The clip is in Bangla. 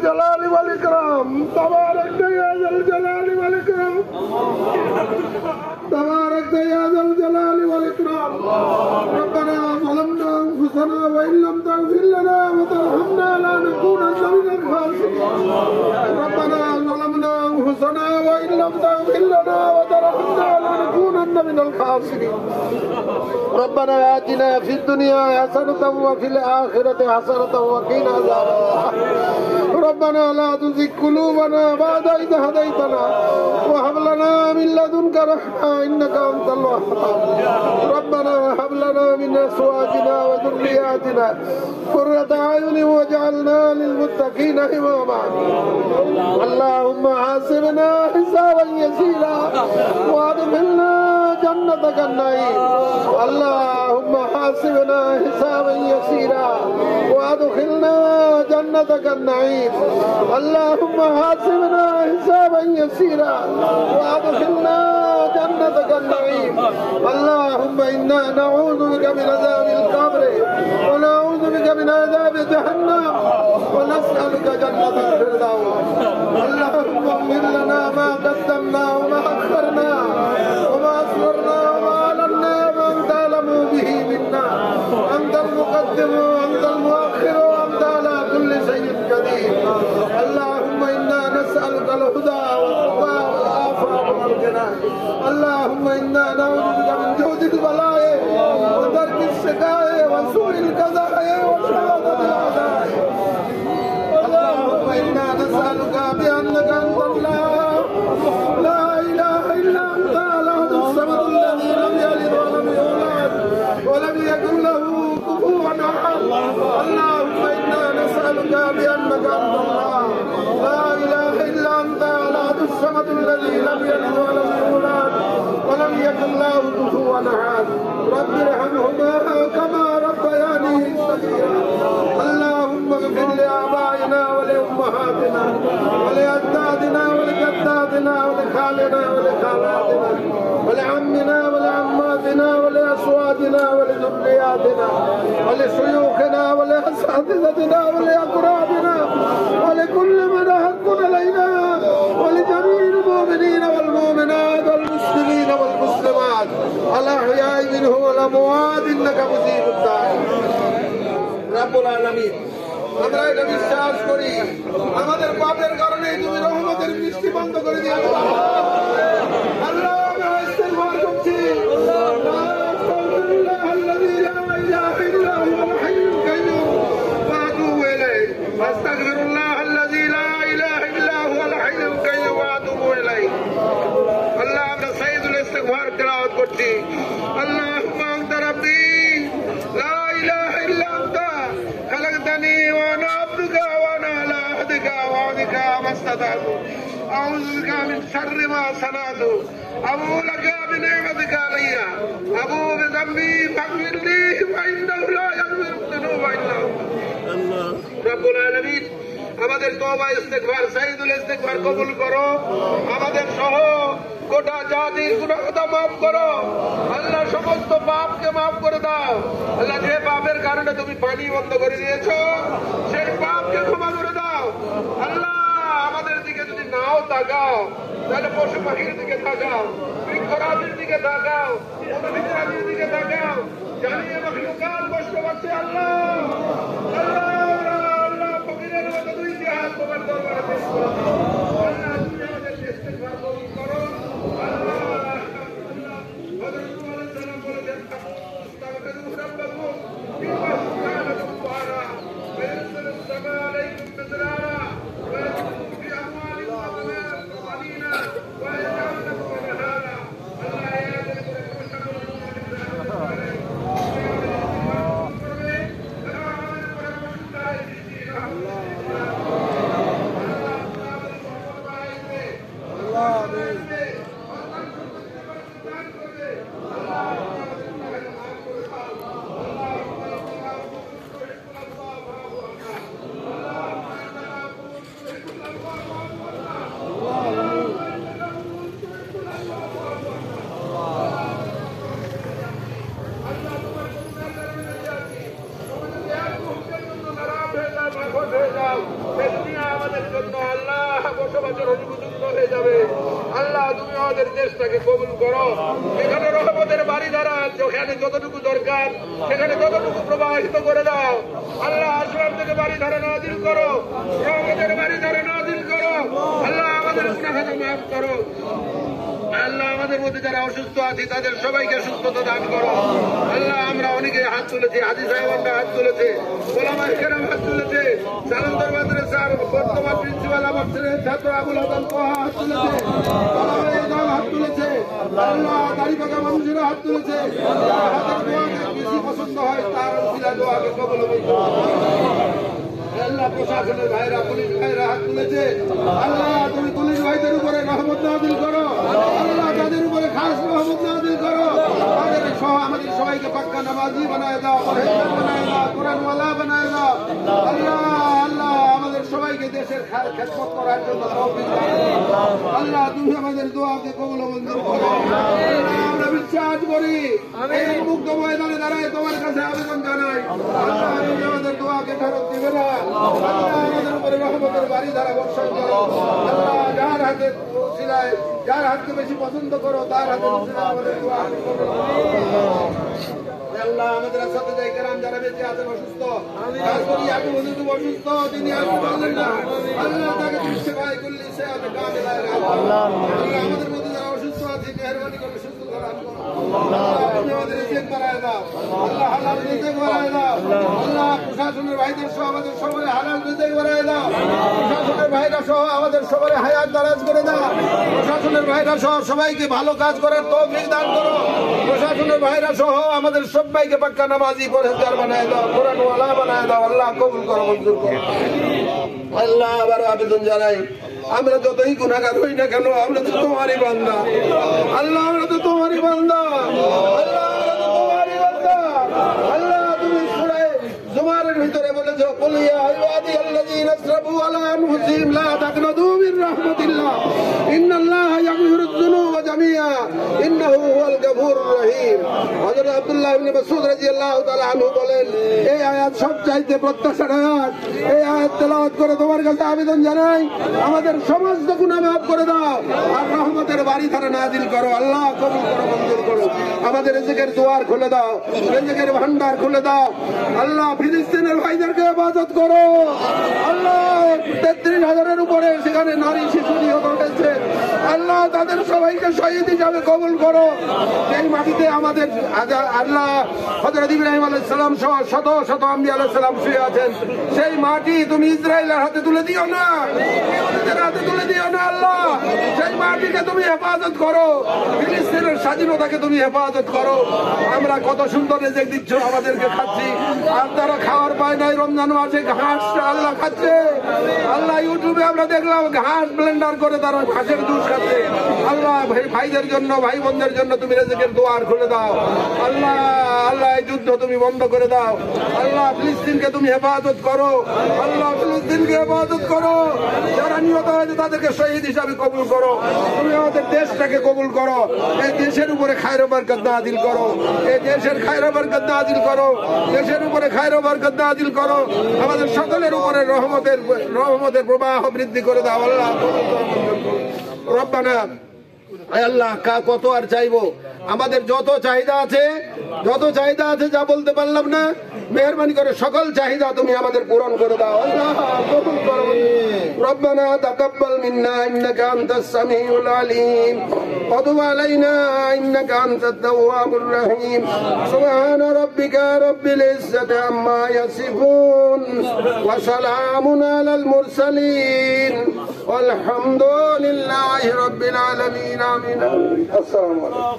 الجلال والإكرام تبارك يا ذا الجلال والإكرام تبارك يا ذا الجلال والإكرام ربنا ظلمنا أنفسنا وإن لم تغفر لنا وترحمنا لنكونن من الخاسرين ربنا ظلمنا أنفسنا وإن لم تغفر لنا وترحمنا لنكونن من الخاسرين ربنا آتنا في الدنيا حسنة وفي الآخرة حسنة وقنا عذاب النار ربنا لا تزغ قلوبنا بعد إذ هديتنا وهب لنا من لدنك رحمة إنك أنت الوهاب ربنا هب لنا من أزواجنا وذرياتنا قرة أعين واجعلنا للمتقين إماما اللهم حاسبنا حسابا يسيرا وادخلنا جنتك النعيم اللهم حاسبنا حسابا يسيرا وادخلنا جنتك النعيم اللهم حاسبنا حسابا يسيرا وادخلنا جنتك النعيم اللهم إنا نعوذ بك من عذاب القبر ونعوذ بك من عذاب جهنم ونسألك جنة الفردوس اللهم اغفر لنا ما قدمنا وما أخرنا وما أسررنا وما أعلنا وأنت أعلم به منا أنت المقدم وأنت المؤخر وأنت على كل شيء قدير اللهم إنا نسألك الهدى والتقى والعافية والغنى اللهم إنا نعوذ بك من جود البلاء ودرك الشقاء وسوء القضاء وشهادة الأعداء اللهم إنا نسألك بأنك أنت الله لا إله إلا أنت الأحد الصمد الذي لم يلد ولم يولد ولم يكن له كفوا أحد اللهم إنا نسألك بأنك أنت الله لا إله إلا أنت الأحد الصمد الذي لم يلد ولم يولد ولم يكن له كفوا أحد رب ارحمهما كما ربياني صغيرا اللهم اغفر لآبائنا ولأمهاتنا ولأجدادنا ولجداتنا ولخالنا ولخالاتنا ولعمنا ولعماتنا ولأزواجنا ولذرياتنا ولشيوخنا ولأساتذتنا ولأقرابنا ولكل من حق علينا ولجميع المؤمنين والمؤمنات والمسلمين والمسلمات الأحياء منهم والأموات إنك مجيب الدعاء رب العالمين আমরা এটা বিশ্বাস করি আমাদের পাপের কারণে তুমি রহমতের বৃষ্টি বন্ধ করে দিও আল্লাহ আমরা ইস্তেগফার করছি আস্তাগফিরুল্লাহ আল্লাযী লা ইলাহা ইল্লা হুয়াল হাইয়ুল কাইয়্যুম ওয়া আতুবু ইলাইহি আল্লাহ আমরা সাইয়্যিদুল ইস্তিগফার তেলাওয়াত করছি আল্লাহুম্মা আনতা রাব্বী লা ইলাহা ইল্লা আনতা খালাকতানি ওয়া আনা আবদুকা ওয়া আনা আলা আহদিকা ওয়া ওয়া'দিকা মাস্তাতা'তু আউযু বিকা মিন শাররি মা সানাতু আবু লাকা বিনি'মাতিকা আলাইয়া আবু বিযামবি ফাগফিরলি ফা ইন্নাহু লা ইয়াগফিরু যুনুবা ইল্লা আল্লাহ রব্বুল আলামিন আমাদের তওবা ইস্তিগফার সাইয়্যিদুল ইস্তিগফার কবুল করো আমাদের সহ গোটা জাতির গুনাহটা মাফ করো আল্লাহ সমস্ত পাপকে মাফ করে দাও আল্লাহ যে পাপের কারণে তুমি পানি বন্ধ করে দিয়েছো সেই পাপকে ক্ষমা করে দাও আল্লাহ আমাদের দিকে যদি নাও তাকাও তাহলে পশু পাখির দিকে তাকাও বৃক্ষরাজির দিকে তাকাও উদ্ভিদরাজির দিকে তাকাও জানিয়ে মাখলুকাত কষ্ট পাচ্ছে আল্লাহ আল্লাহ আল্লাহ ফকিরের মতো দুই হাত তোমার দরবারে পেশ করো আল্লাহ তুমি আমাদের ইস্তিগফার কবুল করো আল্লাহ হযরত নূহ আলাইহিস সালাম বলেছেন আস্তাগফিরু রাব্বাকুম ইন্নাহু কানা গাফফারা ওয়া ইরসিলুস সামা আলাইকুম মিদরারা ওয়া ইয়াজ'alukum ফি আমওয়ালিকুম সাবিনা ওয়া ইয়াজ'alu লাকুম আনহারা আল্লাহ ইয়াদের করে সকল তুমি আমাদের দেশটাকে কবুল করো। এখানে রহমতের বাড়ি দ্বারা যেখানে যতটুকু দরকার সেখানে ততটুকু প্রবাহিত করে দাও। আল্লাহ আসমান থেকে বাড়ি ধারা নাজিল করো, রহমতের বাড়ি ধারা নাজিল করো। আল্লাহ আমাদের গুনাহকে মাফ করো। আল্লাহ আমাদের মধ্যে যারা অসুস্থ আছে তাদের সবাইকে সুস্থতা দান করো। আল্লাহ আমরা অনেকে হাত তুলেছি, হাজি সাহেবরা হাত তুলেছে, ওলামায়ে কেরাম হাত তুলেছে, জালালপুর মাদ্রাসার বর্তমান প্রিন্সিপাল আমার ছেলে ছাত্র আবুল হাসান তোহা হাত তুলেছে, ওলামায়ে কেরাম হাত তুলেছে। আল্লাহ দাড়িপাকা মানুষেরা হাত তুলেছে। যার হাতের দোয়াকে বেশি পছন্দ হয় তার উসিলা দোয়াকে কবুল করো। আল্লাহ প্রশাসনের ভাইরা, পুলিশ ভাইরা হাত তুলেছে। আল্লাহ তুমি পুলিশ ভাইদের উপরে রহমত নাযিল করো। আল্লাহ তাদের উপরে খাস রহমত নাযিল করো। তাদের সহ আমাদের সবাইকে পাক্কা নামাজি বানায় দাও, পরহেজগার বানায় দাও, কোরআনওয়ালা বানায় দাও। আল্লাহ আল্লাহ আমাদের সবাইকে দেশের খেদমত করার জন্য তৌফিক দাও। আল্লাহ তুমি আমাদের দোয়াকে কবুল মঞ্জুর করো। আমরা বিশ্বাস করি এই মুক্ত ময়দানে দাঁড়ায় তোমার কাছে আবেদন জানাই। আল্লাহ তুমি আমাদের দোয়াকে ফেরত দিবে না। আল্লাহ আমাদের উপরে রহমতের বাড়ি ধারা বর্ষণ করো। আল্লাহ যার হাতে উসিলায়, যার হাতকে বেশি পছন্দ করো তার হাতে উসিলায় আমাদের দোয়া কবুল করো। আল্লাহ আমাদের সাথে যাই কেরাম যারা বেঁচে আছেন অসুস্থ, খাস করে আবু হুজুর অসুস্থ, তিনি আসতে পারলেন না। আল্লাহ তাকে তুমি সেবায় করলি, সে আপনি কাজে লাগান। আল্লাহ আমাদের মধ্যে যারা অসুস্থ আছে মেহেরবানি করে সুস্থ করান। আল্লাহ তুমি আমাদের রিজিক বাড়ায় দাও। আল্লাহ হালাল রিজিক বাড়ায় দাও। আল্লাহ প্রশাসনের ভাইদের সহ আমাদের সবাই হালাল রিজিক বাড়ায় দাও। প্রশাসনের ভাইরা সহ আমাদের সবাই হায়াত দারাজ করে দাও। প্রশাসনের ভাইরা সহ সবাইকে ভালো কাজ করার তৌফিক দান করো। প্রশাসনের ভাইরা সহ আমাদের সবাইকে পাক্কা নামাজি পরহেজগার বানায় দাও, কোরআনওয়ালা বানায় দাও। আল্লাহ কবুল করো, মঞ্জুর করো। আল্লাহ আবার আবেদন জানাই, আমরা যতই গুনাহগার হই না কেন আমরা তো তোমারই বান্দা। আল্লাহ আমরা তো তোমারই বান্দা। আল্লাহ আমরা তো তোমারই বান্দা। আল্লাহ তুমি সূরা জুমারের ভিতরে বলেছো, কুল ইয়া ইবাদিয়াল্লাযীনা আসরাফু আলা আনফুসিহিম লা তাকনাতু মির রাহমাতিল্লাহ ইন্নাল্লাহা ইয়াগফিরুয যুনুবা জামিআ ইন্নাহু হুয়াল গফুরুর রহিম। হযরত আব্দুল্লাহ ইবনে মাসউদ রাদিয়াল্লাহু তাআলা আনহু বলেন, এই আয়াত সবচাইতে প্রত্যাশার আয়াত। এই আয়াত তেলাওয়াত করে তোমার কাছে আবেদন জানাই, আমাদের সমস্ত গুনাহ মাফ করে দাও আর রহমতের বাড়ি ধারা নাযিল করো। আল্লাহ কবুল করো, মঞ্জুর করো। আমাদের রিজিকের দুয়ার খুলে দাও, রিজিকের ভান্ডার খুলে দাও। আল্লাহ ফিলিস্তিনের ভাইদেরকে হেফাজত করো। আল্লাহ 33,000-এর উপরে সেখানে নারী শিশু নিহত হয়েছে। আল্লাহ তাদের সবাইকে শহীদ হিসাবে কবুল করো। এই মাটিতে আমাদের আল্লাহ হযরত ইব্রাহিম আলাইহিস সালাম সহ শত শত আম্বিয়া আলাইহিস সালাম শুয়ে আছেন। সেই মাটি তুমি ইসরায়েলের হাতে তুলে দিও না, ইহুদিদের হাতে তুলে দিও না। আল্লাহ সেই মাটিকে তুমি হেফাজত করো, ফিলিস্তিনের স্বাধীনতাকে তুমি হেফাজত করো। আমরা কত সুন্দর রিজিক দিচ্ছ আমাদেরকে, খাচ্ছি, আর তারা খাওয়ার পায় নাই। রমজান মাসে ঘাস আল্লাহ খাচ্ছে। আল্লাহ ইউটিউবে আমরা দেখলাম ঘাস ব্লেন্ডার করে তারা ঘাসের জুস খাচ্ছে। আল্লাহ ভাইদের জন্য, ভাই বোনদের জন্য তুমি রিজিকের দুয়ার খুলে দাও। আল্লাহ আল্লাহ এই যুদ্ধ তুমি বন্ধ করে দাও। আল্লাহ ফিলিস্তিনকে তুমি হেফাজত করো। আল্লাহ ফিলিস্তিনকে হেফাজত করো। যারা নিহত হয়েছে তাদেরকে শহীদ হিসাবে কবুল করো। তুমি আমাদের দেশটাকে কবুল করো। এই দেশের উপরে খায়র বরকত নাযিল করো। এই দেশের খায়র বরকত নাযিল করো। দেশের উপরে খায়র বরকত নাযিল করো। আমাদের সকলের উপরে রহমতের প্রবাহ বৃদ্ধি করে দাও। আল্লাহ কবুল করো, মঞ্জুর করো। রব্বানা, আল্লাহ কত আর চাইবো, আমাদের যত চাহিদা আছে যা বলতে পারলাম না, মেহেরবানি করে সকল চাহিদা তুমি আমাদের পূরণ করে দাও। আল্লাহ কবুল করো। রব্বানা তাকাব্বাল মিন্না ইন্নাকা আনতাস সামিউল আলিম ওয়া তুব আলাইনা ইন্নাকা আনতাত তাওয়াবুর রহিম। সুবহানা রাব্বিকা রাব্বিল ইজ্জাতি আম্মা ইয়াসিফুন ওয়া সালামুন আলাল মুরসালিন ওয়ালহামদুলিল্লাহি রাব্বিল আলামিন। আমিন। আসসালামু আলাইকুম।